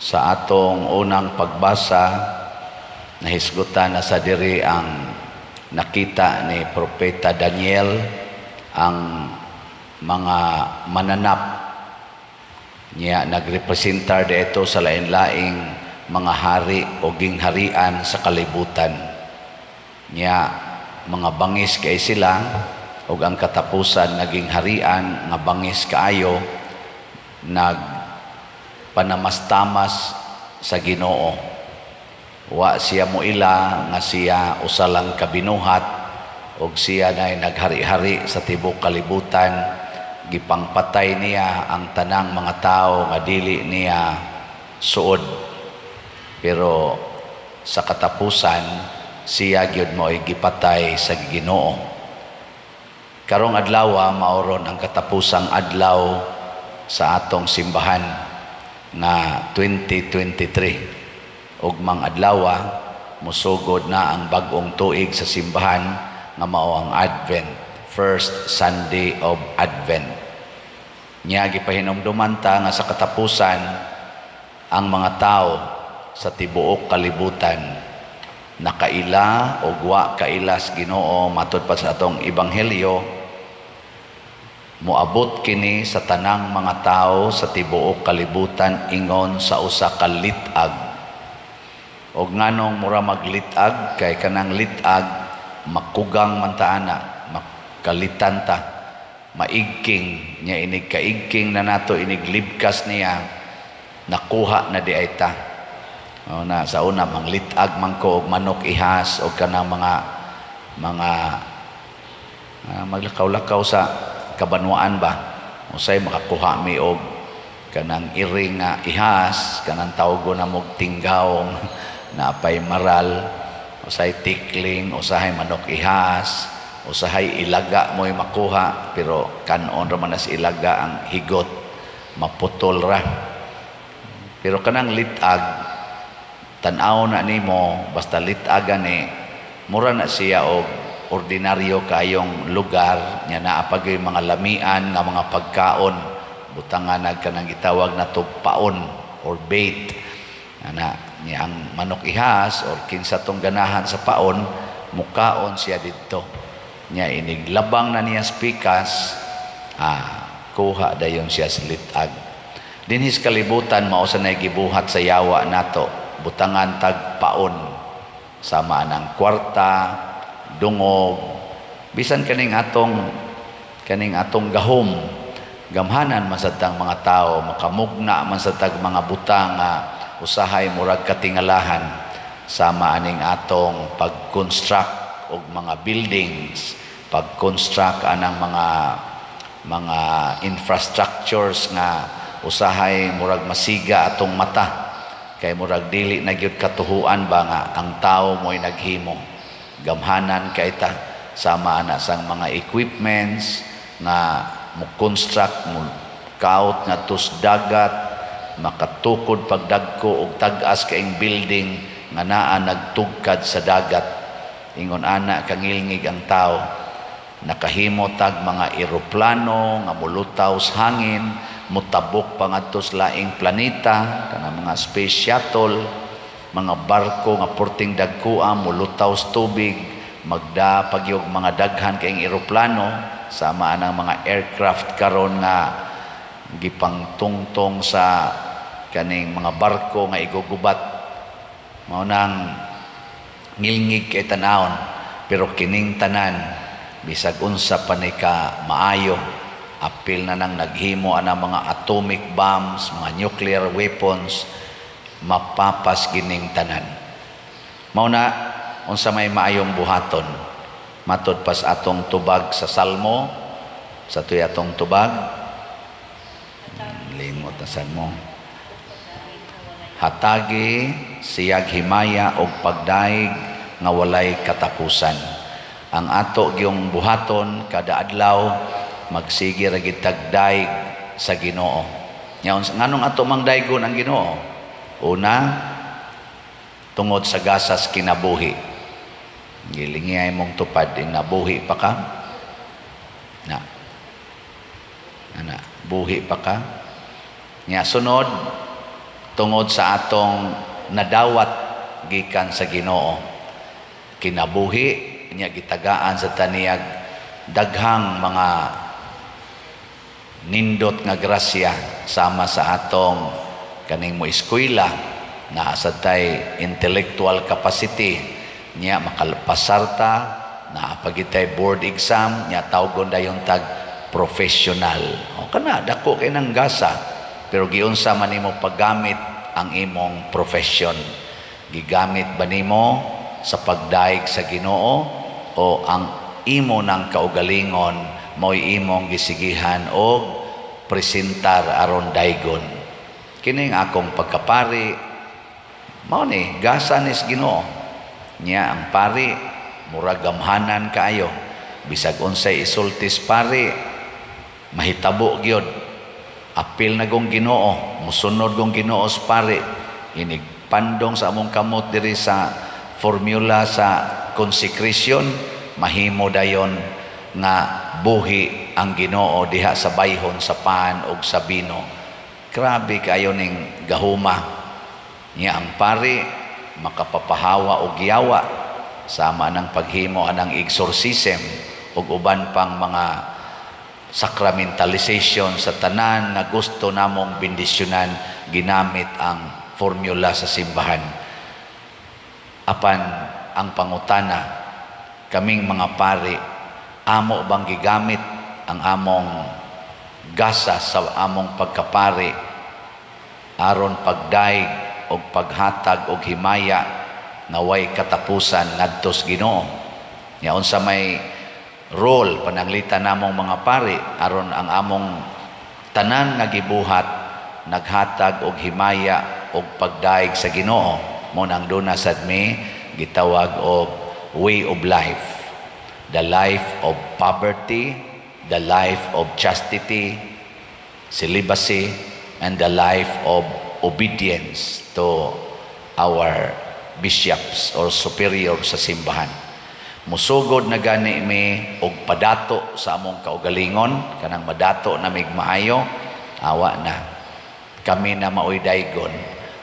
Sa atong unang pagbasa, nahisgutan na sa diri ang nakita ni Propeta Daniel, ang mga mananap niya nagrepresentar dito sa lain-laing mga hari o gingharian sa kalibutan. Niya mga bangis kay sila ug ang katapusan naging harian nga bangis kaayo, nagpanamastamas sa Ginoo. Wa siya moila nga siya usa lang kabinuhat ug siya nay naghari-hari sa tibuok kalibutan. Gipangpatay niya ang tanang mga tao nga dili niya suod, pero sa katapusan siya gyud mo'y gipatay sa Ginoo. Karong adlaw maoron ang katapusang adlaw sa atong simbahan nga 2023. Ug mang adlaw musugod na ang bag-ong tuig sa simbahan nga mao ang Advent, first Sunday of Advent. Niya gipahinumduman ta nga sa katapusan ang mga tao sa tibuok kalibutan nakaila o wa kailas Ginoo. Matud pa sa atong ebanghelyo, moabot kini sa tanang mga tao sa tibuok kalibutan ingon sa usa ka litag. Og nganong mura maglitag kay kanang litag makugang man ta ana, makalitan ta, maigking nya inig kaigking na nato, inig libkas niya nakuha na di ay ta. O na sa una manglitag man ko og manok ihas og kanang mga maglakaw-lakaw sa kabanwaan ba, usay makakuha mi og kanang iring nga ihas, kanang tawgo na mog tinggawong na apay maral, usay tikling, usahay manok ihas, usahay ilaga mo'y makuha, pero kanon raman as ilaga ang higot maputol ra. Pero kanang litag tan-aw na nimo, basta litagan ni mura na siya og ordinaryo kayong lugar nya naapagay mga lamian nga mga pagkaon, butangan kanang gitawag na tugpaon or bait ana niya ang manok ihas or kinsa tong ganahan sa paon, mukaon siya didto nya inig labang na niya spikas, kuha dayon siya sa litag. Dinhis kalibutan mao sa nay gibuhat sa yawa nato, butangan tag paon sama ng kwarta, dungog, bisan kaning atong gahom, gamhanan man sa tang mga tao, makamugna man sa tag mga butang nga usahay murag katingalahan, sama aning atong pag-construct og mga buildings, pag-construct anang mga infrastructures nga usahay murag masiga atong mata, kay murag dili na gyud katuhuan ba nga ang tao mo'y naghimo. Gamhanan kay ta sama ana sang mga equipments na mo-construct, mo kaut nga tus dagat, makatukod pagdagko og tag-as kaing building nga naa nagtugkad sa dagat. Ingon ana kangilngig ang tao, nakahimo tag mga eroplano nga mulutaw sa hangin, mutabok pa ngadto sa laing planeta, kanang mga space shuttle, mga barko nga porting dagkua mulutaw sa tubig, magda pagyog mga daghan kaing eroplano, sama anang mga aircraft karon nga gipangtungtong sa kaning mga barko nga igugubat. Mao nang ngilngig kay tanawon, pero kining tanan bisag unsa pa ni ka maayo, apil na nang naghimo ana mga atomic bombs, mga nuclear weapons, mapapas gining tanan. Mao na unsa may maayong buhaton, matud pas atong tubag sa Salmo, sa tuy atong tubag limot na Salmo, hatagi siyag himaya og pagdaig nga walay katapusan. Ang ato gyung buhaton kada adlaw magsige ra gid tagdaig sa Ginoo. Nya nganong ato mangdaygon ang Ginoo? Una, tungod sa gasas kinabuhi. Gilingay mong tupad ing nabuhi pa ka. Buhi pa ka. Nya sunod, tungod sa atong nadawat gikan sa Ginoo. Kinabuhi niya gitagaan sa taniyag daghang mga nindot nga grasya sama sa atong kaning mo eskwela na asatay intellectual capacity niya makalpasarta na pagitay board exam niya tawgon dayon tag professional. O kana dako kay nang gasa pero giunsa man nimo paggamit ang imong profession. Gigamit ba nimo sa pagdaig sa Ginoo o ang imo ng kaugalingon mo'y imong gisigihan o presentar aron daygon. Kining akong pagkapari mao ni gasa nis Ginoo. Nya ang pari murag gamhanan kaayo bisag unsay isultis pari mahitabo gyud. Apil na gong Ginoo, musunod gong Ginoo sa pari. Inig pandong sa among kamot diri sa formula sa consecration, mahimo dayon nga buhi ang Ginoo diha sa bayhon sa pan ug sa bino. Grabe kayo ning gahuma. Niya ang pari makapapahawa og yawa sama ng paghimo anang exorcism ug uban pang mga sacramentalization sa tanan na gusto namong bendisyonan ginamit ang formula sa simbahan. Apan ang pangutana, kaming mga pari, amo bang gigamit ang among gasa sa among pagkapari aron pagdaig o paghatag o himaya na way katapusan ngadtos Ginoo? Nya unsa may role pananglitan namong mga pari aron ang among tanan nga gibuhat naghatag og himaya og pagdaig sa Ginoo mo nang duna sad mi gitawag og way of life, the life of poverty, the life of chastity, celibacy, and the life of obedience to our bishops or superior sa simbahan. Musugod na gani mi og padato sa among kaugalingon kanang madato na mig maayo awa na kami na maoy daygon.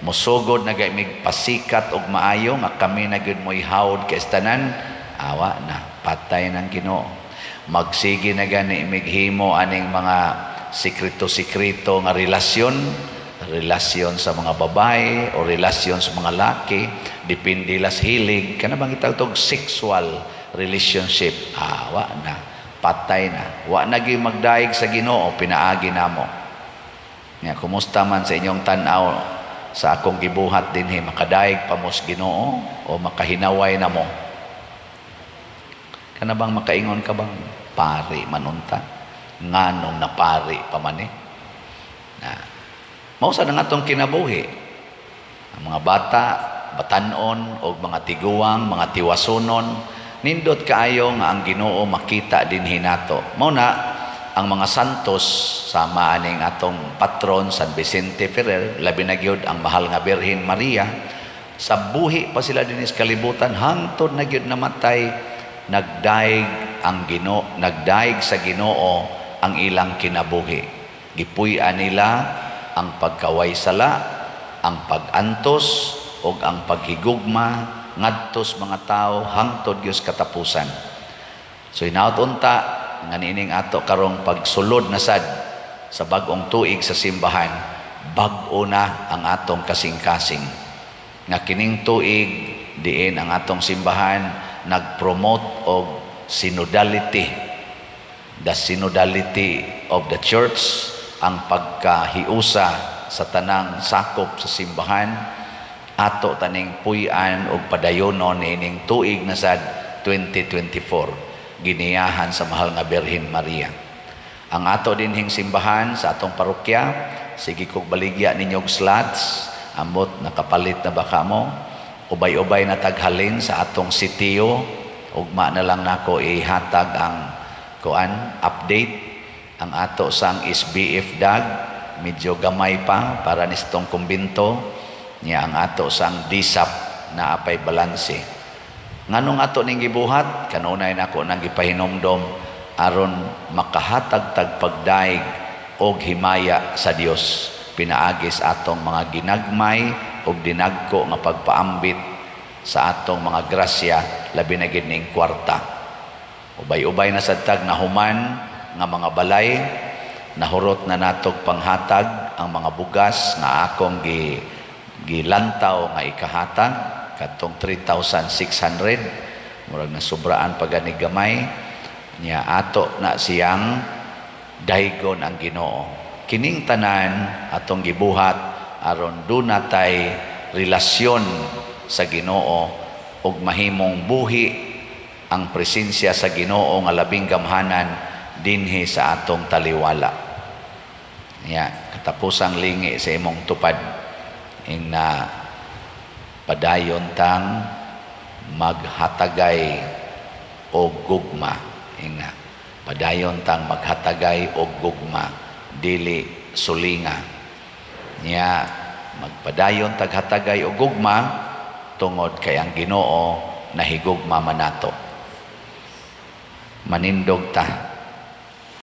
Musugod na gay mig pasikat og maayo nga kami na gyud moy hawod kay tanan awa na patay ng Ginoo. Magsige na gani mighimo aning mga sikreto-sikreto nga relasyon sa mga babae o relasyon sa mga laki, depende las hilig kana bang itawag sexual relationship. Wa na patay na, wa na gyud magdaig sa Ginoo, pinaagi namo. Nya kumusta man sa inyong tan-aw sa akong gibuhat dinhi, makadaig pa mo sa Ginoo o makahinaway na mo? Kana bang makaingon ka bang pari manunta nganong na pari pa man eh? Mao sa nga atong kinabuhi. Ang mga bata, batanon o mga tiguang, mga tiwasunon, nindot kaayo nga ang Ginoo makita din hinato. Mao na ang mga santos sama aning atong patron San Vicente Ferrer, labi na gyud ang mahal nga Birhen Maria, sa buhi pa sila dinis kalibutan hangtod na gyud namatay, nagdaig ang Ginoo, nagdaig sa Ginoo ang ilang kinabuhi. Gipuy-an nila ang pagkaway sala, ang pagantos o ang paghigugma ngadtos mga tao hangtod gyud katapusan. So inaut-unta nga nining ato karong pagsulod na sad sa bag-ong tuig sa simbahan, bag-o na ang atong kasing-kasing. Nga kining tuig diin ang atong simbahan nag-promote og synodality, the synodality of the church, ang pagkahiusa sa tanang sakop sa simbahan, ato taning puy-an og padayonon ining tuig na sad 2024 giniyahan sa mahal nga Birhen Maria. Ang ato dinhing simbahan sa atong parokya, sige kog baligya ninyo og slots, amot nakapalit na ba kamo? Ubay-ubay na taghalin sa atong sitiyo, ugma na lang nako ihatag ang update. Ang ato sang SBF dag medyo gamay pa para nistong kumbinto niya. Ang ato sang DSAP na apay balanse. Nganong ato ning gibuhat kanunay nako nang gipahinomdom aron makahatag tag pagdaig og himaya sa Dios pinaagis atong mga ginagmay ug dinagko nga pagpaambit sa atong mga grasya labi na gid ning kwarta. Ubay-ubay na sad tag nahuman nga mga balay, nahurot na natog panghatag ang mga bugas nga akong gilantaw nga ikahatag kadtong 3,600, murag nasubraan pa gani gamay niya, ato na siyang daygon ang Ginoo. Kining tanan atong gibuhat aron dunatay relasyon sa Ginoo ug mahimong buhi ang presensya sa Ginoo nga labing gamhanan dinhi sa atong taliwala. Ya, katapusang lingi sa imong tupad ing na padayon tang maghatagay o gugma. Ing na padayon tang maghatagay o gugma, dili sulinga. Niya, magpadayon taghatagay o gugma tungod kay ang Ginoo nahigugma manato. Manindog ta